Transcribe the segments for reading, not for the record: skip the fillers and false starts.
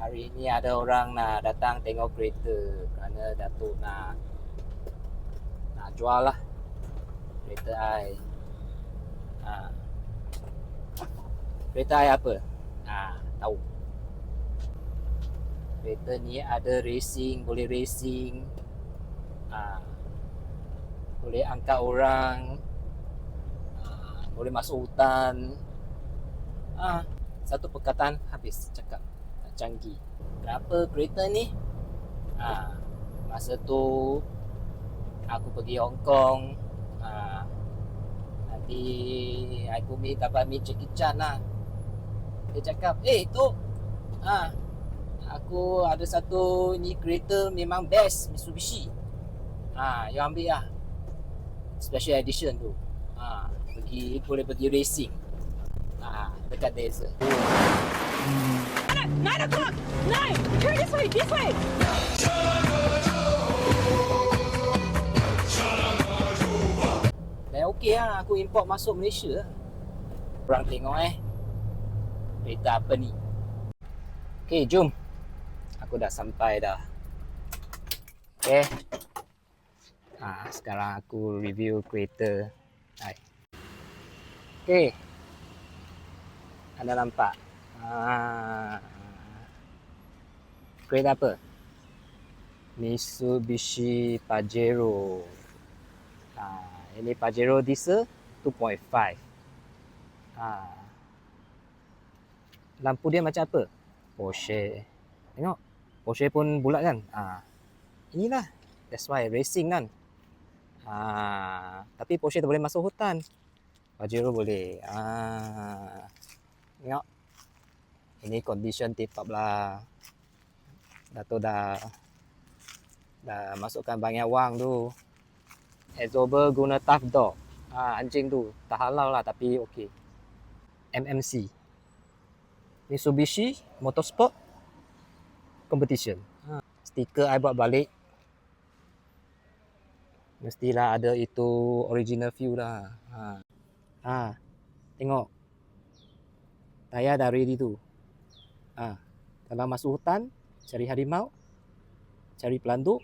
hari ni ada orang nak datang tengok kereta kerana Datuk nak jual lah kereta I. Kereta I apa? Tahu. Kereta ni ada racing, boleh racing, boleh angkat orang, boleh masuk hutan. Satu perkataan habis cakap. Canggih. Kenapa kereta ni? Masa tu aku pergi Hong Kong, nanti aku dapat meet Jackie Chan lah. Dia cakap, tu aku ada satu ni kereta memang best, Mitsubishi. You ambil lah, special edition tu. Boleh pergi racing dekat desert. 9 o'clock! 9! Turn this way! This way! Dan okey lah, aku import masuk Malaysia lah. Korang tengok kereta apa ni. Okay, jom. Aku dah sampai dah. Okay. Sekarang aku review kereta. Okay. Anda nampak? Kereta apa? Mitsubishi Pajero. Ini Pajero diesel 2.5. Lampu dia macam apa? Porsche. Tengok. Porsche pun bulat kan? Inilah. That's why racing kan. Tapi Porsche tu boleh masuk hutan. Pajero boleh. Tengok. Ini condition tip-top lah. Dato' dah masukkan banyak wang tu. Absorber guna tough dog. Anjing tu tak halal lah tapi okey. MMC. Mitsubishi Motorsport Competition. Stiker I buat balik. Mestilah ada itu original view lah. Tengok. Tayar dah ready tu. Kalau masuk hutan, cari harimau, cari pelanduk,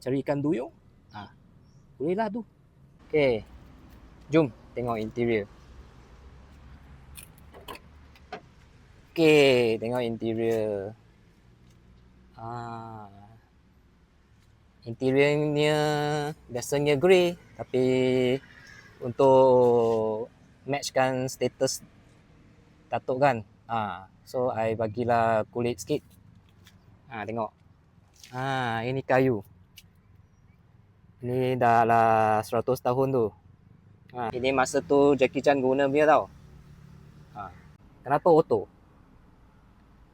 cari ikan duyung, boleh lah tu. Okay. Jom tengok interior. Okay, tengok interior. Interiornya biasanya grey, tapi untuk matchkan status Datuk kan. So I bagilah kulit sikit. Tengok. Ini kayu. Ini dah lah 100 tahun tu. Ini masa tu Jackie Chan guna dia tau. Kenapa auto?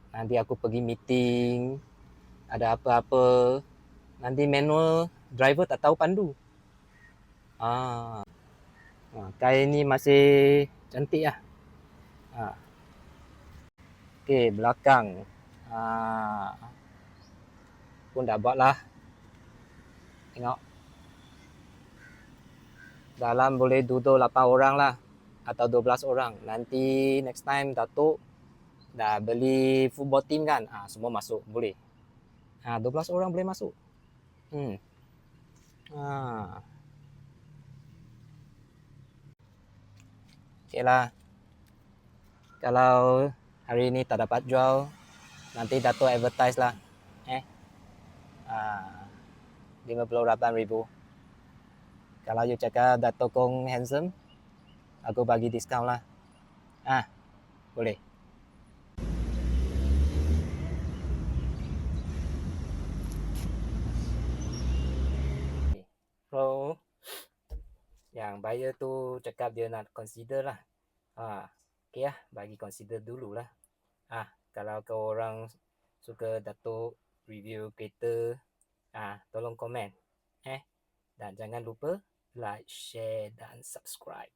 Nanti aku pergi meeting, ada apa-apa, nanti manual driver tak tahu pandu. Kain ni masih cantik lah. Okay, belakang. Pun dah buat lah. Tengok. Dalam boleh duduk 8 orang lah. Atau 12 orang. Nanti next time Datuk dah beli football team kan. Semua masuk. Boleh. 12 orang boleh masuk. Okay lah. Kalau hari ni tak dapat jual, nanti Datuk advertise lah. 58,000. Kalau you cakap Datuk Kong handsome, aku bagi diskaun lah. Boleh. So, yang buyer tu cakap dia nak consider lah. Okay lah, bagi consider dulu lah. Kalau kau orang suka Datuk review kereta, tolong komen. Dan jangan lupa like, share dan subscribe.